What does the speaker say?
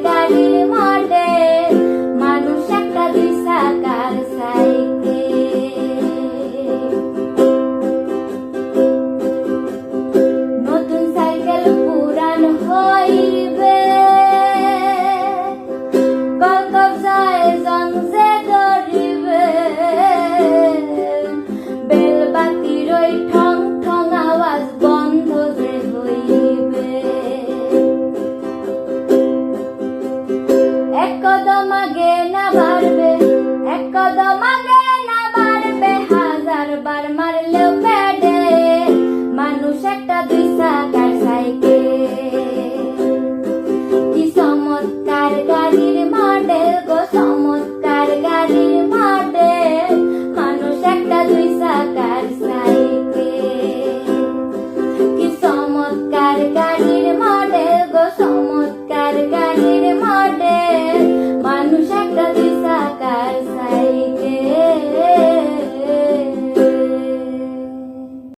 গাড়ির মডেল, মানুষ একটা দুই চাকার সাইকেল। নতুন সাইকেল পুরান হইবে, কলকব যায় জংজে ধরিবে, বেলবাতির ওই ঠং ঠং আওয়াজ বন্ধ যে হইবে। এক কদম আগে নাবার